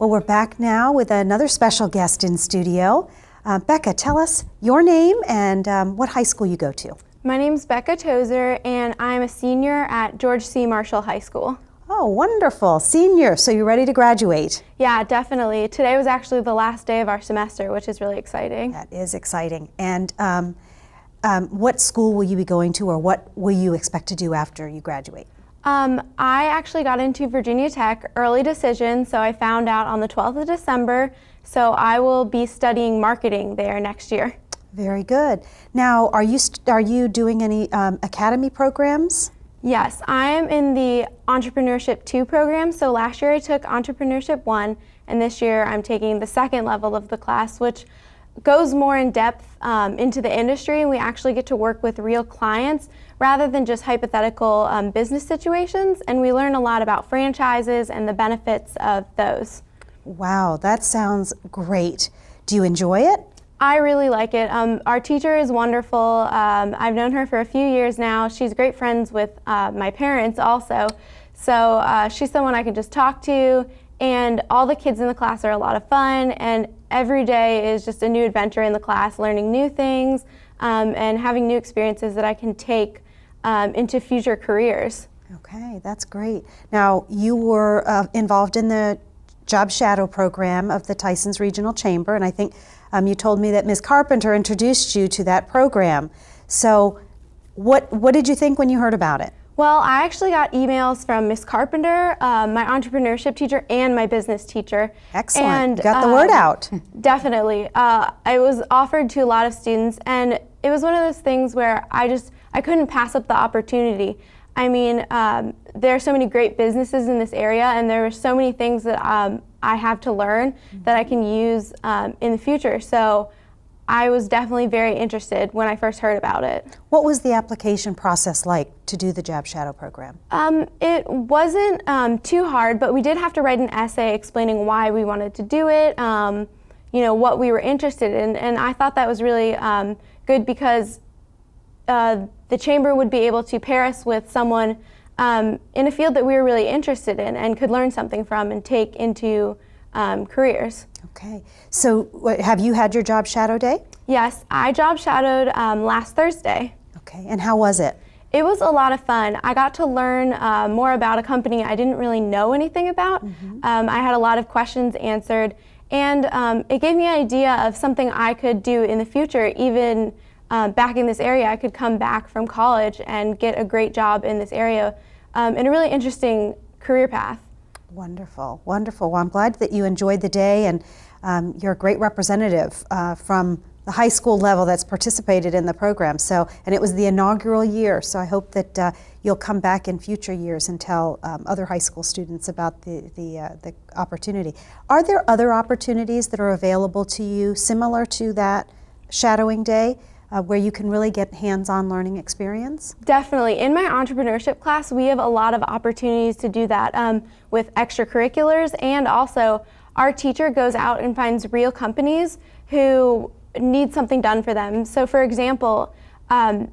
Well, we're back now with another special guest in studio. Becca, tell us your name and what high school you go to. My name's Becca Tozer, and I'm a senior at George C. Marshall High School. Oh, wonderful. Senior, so you're ready to graduate. Yeah, definitely. Today was actually the last day of our semester, which is really exciting. That is exciting. And what school will you be going to, or what will you expect to do after you graduate? I actually got into Virginia Tech early decision, so I found out on the 12th of December, so I will be studying marketing there next year. Very good. Now, are you doing any academy programs? Yes, I am in the Entrepreneurship 2 program, so last year I took Entrepreneurship 1, and this year I'm taking the second level of the class, which goes more in depth into the industry, and we actually get to work with real clients rather than just hypothetical business situations, and we learn a lot about franchises and the benefits of those. Wow, that sounds great. Do you enjoy it? I really like it. Our teacher is wonderful. I've known her for a few years now. She's great friends with my parents also, so she's someone I can just talk to, and all the kids in the class are a lot of fun, and every day is just a new adventure in the class, learning new things and having new experiences that I can take into future careers. Okay, that's great. Now, you were involved in the Job Shadow program of the Tysons Regional Chamber, and I think you told me that Ms. Carpenter introduced you to that program. So what did you think when you heard about it? Well, I actually got emails from Ms. Carpenter, my entrepreneurship teacher, and my business teacher. Excellent. And, you got the word out. Definitely. I was offered to a lot of students, and it was one of those things where I couldn't pass up the opportunity. I mean, there are so many great businesses in this area, and there are so many things that I have to learn that I can use in the future. So I was definitely very interested when I first heard about it. What was the application process like to do the Job Shadow program? It wasn't too hard, but we did have to write an essay explaining why we wanted to do it, what we were interested in, and I thought that was really good because the chamber would be able to pair us with someone in a field that we were really interested in and could learn something from and take into careers. Okay, so have you had your Job Shadow Day? Yes, I job shadowed last Thursday. Okay, and how was it? It was a lot of fun. I got to learn more about a company I didn't really know anything about. I had a lot of questions answered, and it gave me an idea of something I could do in the future. Even back in this area, I could come back from college and get a great job in this area in a really interesting career path. Wonderful, wonderful. Well, I'm glad that you enjoyed the day, and you're a great representative from the high school level that's participated in the program. And it was the inaugural year, so I hope that you'll come back in future years and tell other high school students about the opportunity. Are there other opportunities that are available to you similar to that shadowing day? Where you can really get hands-on learning experience? Definitely. In my entrepreneurship class, we have a lot of opportunities to do that with extracurriculars, and also our teacher goes out and finds real companies who need something done for them. So for example,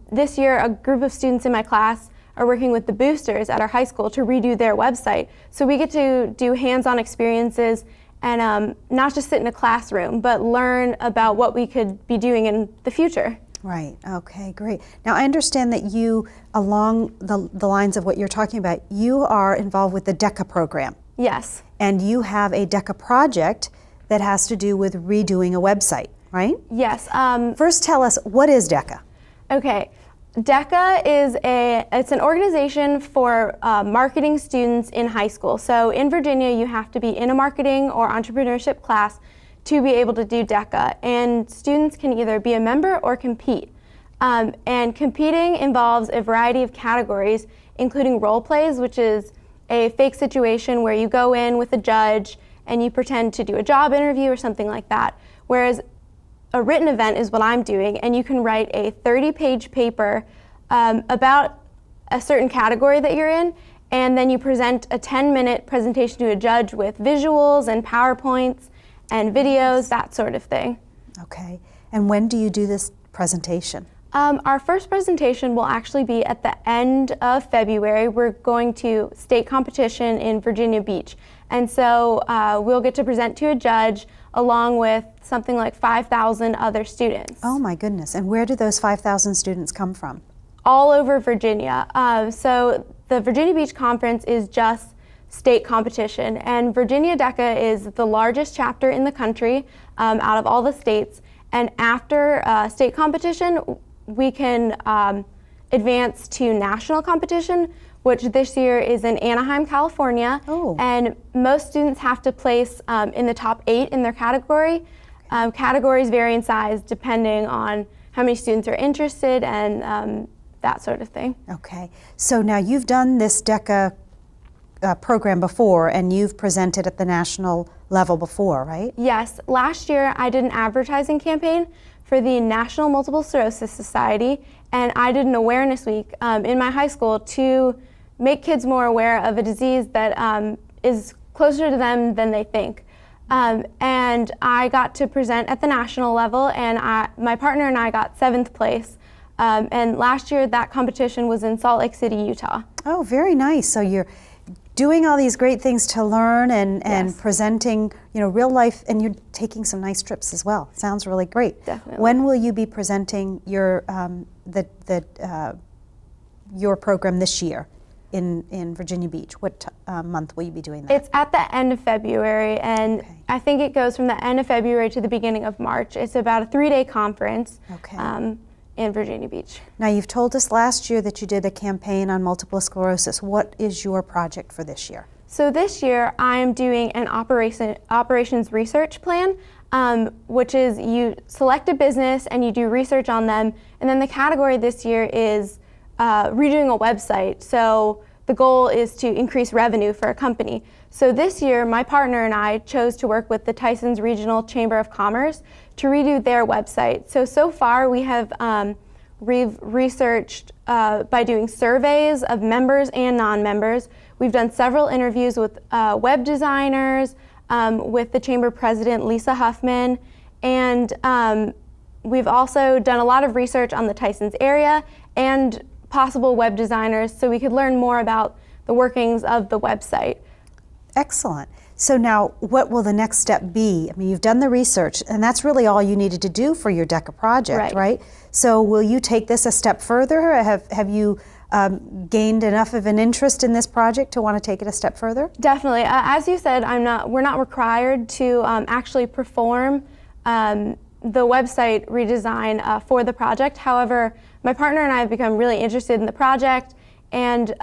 this year a group of students in my class are working with the boosters at our high school to redo their website. So we get to do hands-on experiences and not just sit in a classroom, but learn about what we could be doing in the future. Right, okay, great. Now I understand that you, along the lines of what you're talking about, you are involved with the DECA program. Yes. And you have a DECA project that has to do with redoing a website, right? Yes. First tell us, what is DECA? Okay, DECA is it's an organization for marketing students in high school. So in Virginia, you have to be in a marketing or entrepreneurship class to be able to do DECA, and students can either be a member or compete. And competing involves a variety of categories, including role plays, which is a fake situation where you go in with a judge and you pretend to do a job interview or something like that. Whereas a written event is what I'm doing, and you can write a 30-page paper about a certain category that you're in, and then you present a 10-minute presentation to a judge with visuals and PowerPoints and videos, that sort of thing. Okay, and when do you do this presentation? Our first presentation will actually be at the end of February. We're going to state competition in Virginia Beach. And so we'll get to present to a judge along with something like 5,000 other students. Oh my goodness. And where do those 5,000 students come from? All over Virginia. So the Virginia Beach Conference is just state competition, and Virginia DECA is the largest chapter in the country out of all the states. And after state competition, we can advance to national competition, which this year is in Anaheim, California. Oh. And most students have to place in the top 8 in their category. Categories vary in size depending on how many students are interested and that sort of thing. Okay. So now you've done this DECA program before, and you've presented at the national level before, right? Yes. Last year I did an advertising campaign for the National Multiple Sclerosis Society, and I did an awareness week in my high school to make kids more aware of a disease that is closer to them than they think. And I got to present at the national level, and my partner and I got 7th place. And last year that competition was in Salt Lake City, Utah. Oh, very nice. So you're doing all these great things to learn and Yes. presenting, real life, and you're taking some nice trips as well. Sounds really great. Definitely. When will you be presenting your your program this year in Virginia Beach? What month will you be doing that? It's at the end of February, and Okay. I think it goes from the end of February to the beginning of March. It's about a 3-day conference Okay. in Virginia Beach. Now, you've told us last year that you did a campaign on multiple sclerosis. What is your project for this year? So this year I am doing an operations research plan, which is you select a business and you do research on them, and then the category this year is redoing a website. So the goal is to increase revenue for a company. So this year my partner and I chose to work with the Tysons Regional Chamber of Commerce to redo their website. So far we have we've researched by doing surveys of members and non-members. We've done several interviews with web designers, with the chamber president, Lisa Huffman, and we've also done a lot of research on the Tysons area and possible web designers so we could learn more about the workings of the website. Excellent. So now, what will the next step be? I mean, you've done the research, and that's really all you needed to do for your DECA project, right? So will you take this a step further? Have you gained enough of an interest in this project to want to take it a step further? Definitely. As you said, we're not required to actually perform the website redesign for the project. However, my partner and I have become really interested in the project, and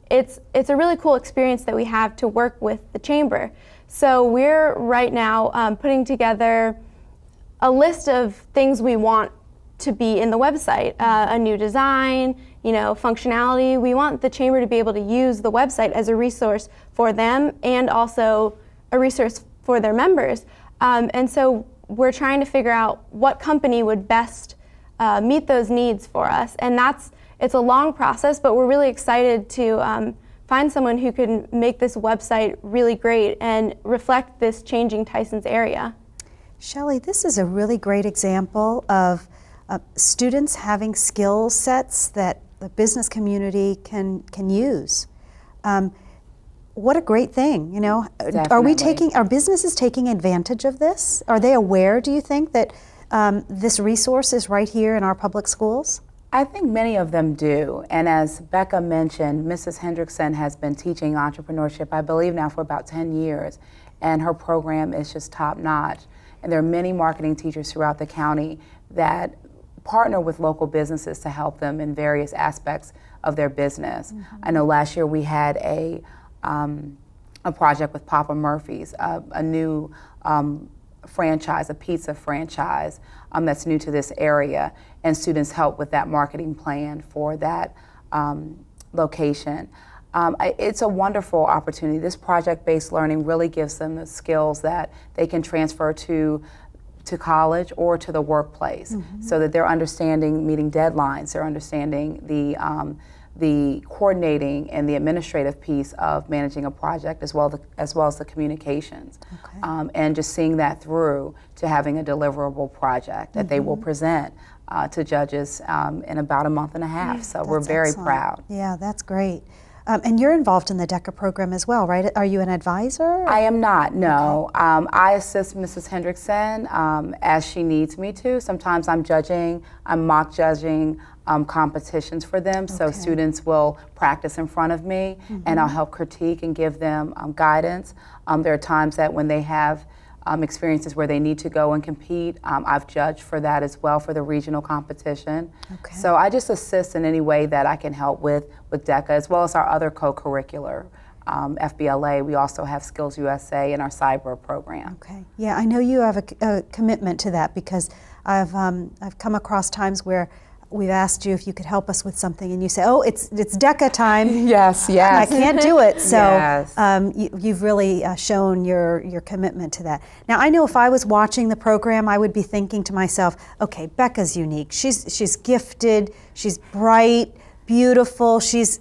it's a really cool experience that we have to work with the chamber. So we're right now putting together a list of things we want to be in the website, a new design, functionality. We want the chamber to be able to use the website as a resource for them and also a resource for their members. And so we're trying to figure out what company would best meet those needs for us. And it's a long process, but we're really excited to find someone who can make this website really great and reflect this changing Tysons area. Shelley, this is a really great example of students having skill sets that the business community can use. What a great thing, Definitely. Are businesses taking advantage of this? Are they aware, do you think, that this resource is right here in our public schools? I think many of them do. And as Becca mentioned, Mrs. Hendrickson has been teaching entrepreneurship, I believe now for about 10 years. And her program is just top notch. And there are many marketing teachers throughout the county that partner with local businesses to help them in various aspects of their business. Mm-hmm. I know last year we had a project with Papa Murphy's, a new franchise, a pizza franchise that's new to this area, and students help with that marketing plan for that location. It's a wonderful opportunity. This project-based learning really gives them the skills that they can transfer to college or to the workplace, mm-hmm. so that they're understanding meeting deadlines, they're understanding the coordinating and the administrative piece of managing a project, as well as the communications, okay. And just seeing that through to having a deliverable project that mm-hmm. they will present to judges in about a month and a half. So we're very Excellent. proud. Yeah, that's great. And you're involved in the DECA program as well, right? Are you an advisor? I am not, no. I assist Mrs. Hendrickson as she needs me to. Sometimes I'm judging, I'm mock judging competitions for them, so students will practice in front of me, and I'll help critique and give them guidance. There are times that when they have experiences where they need to go and compete, I've judged for that as well for the regional competition. So I just assist in any way that I can help with DECA, as well as our other co-curricular. FBLA, we also have Skills USA and our cyber program. Okay. Yeah, I know you have a commitment to that, because I've come across times where we've asked you if you could help us with something, and you say, "Oh, it's DECA time." Yes, yes. I can't do it. So Yes. you've really shown your commitment to that. Now, I know if I was watching the program, I would be thinking to myself, "Okay, Becca's unique. She's gifted. She's bright, beautiful. She's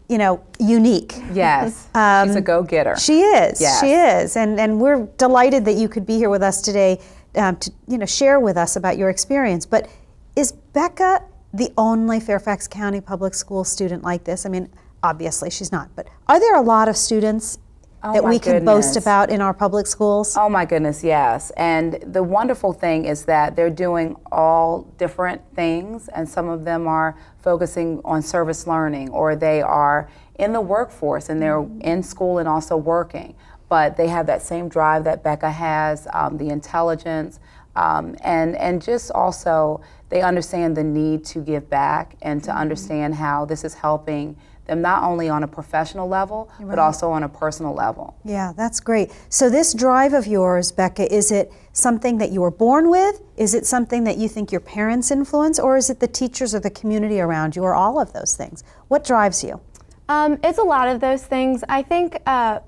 unique." Yes, she's a go-getter. She is. Yes. She is, and we're delighted that you could be here with us today to share with us about your experience. But is Becca the only Fairfax County Public School student like this? I mean, obviously she's not, but are there a lot of students that my we can boast goodness. about in our public schools? Oh my goodness, yes. And the wonderful thing is that they're doing all different things, and some of them are focusing on service learning, or they are in the workforce and they're in school and also working. But they have that same drive that Becca has, the intelligence, and just also they understand the need to give back and to understand how this is helping them not only on a professional level, but also on a personal level. Yeah, that's great. So this drive of yours, Becca, is it something that you were born with? Is it something that you think your parents influence? Or is it the teachers or the community around you, or all of those things? What drives you? It's a lot of those things. I think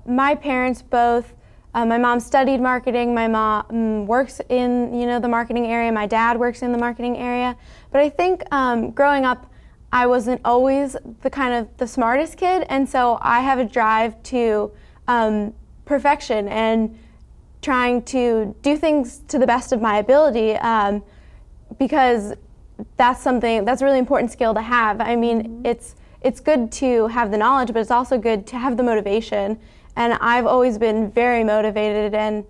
my parents both, my mom studied marketing, my mom works in the marketing area, my dad works in the marketing area. But I think growing up, I wasn't always the smartest kid, and so I have a drive to perfection and trying to do things to the best of my ability, because that's a really important skill to have. I mean, it's good to have the knowledge, but it's also good to have the motivation. And I've always been very motivated, and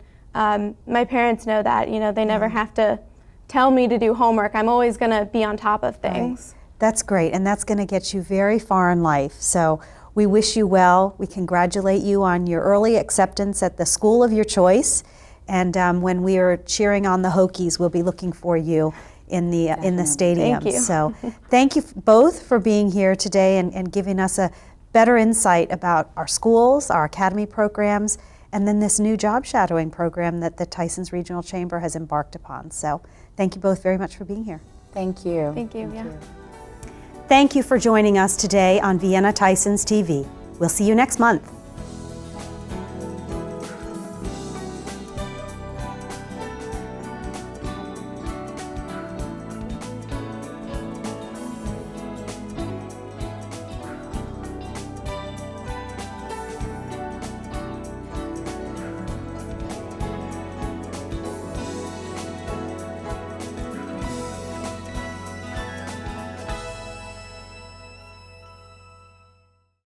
my parents know that. They never have to tell me to do homework. I'm always going to be on top of things. Right. That's great, and that's going to get you very far in life. So we wish you well. We congratulate you on your early acceptance at the school of your choice. And when we are cheering on the Hokies, we'll be looking for you in the stadium. Thank you. So thank you both for being here today and giving us a better insight about our schools, our academy programs, and then this new job shadowing program that the Tysons Regional Chamber has embarked upon. So thank you both very much for being here. Thank you. Thank you. Thank you for joining us today on Vienna Tysons TV. We'll see you next month.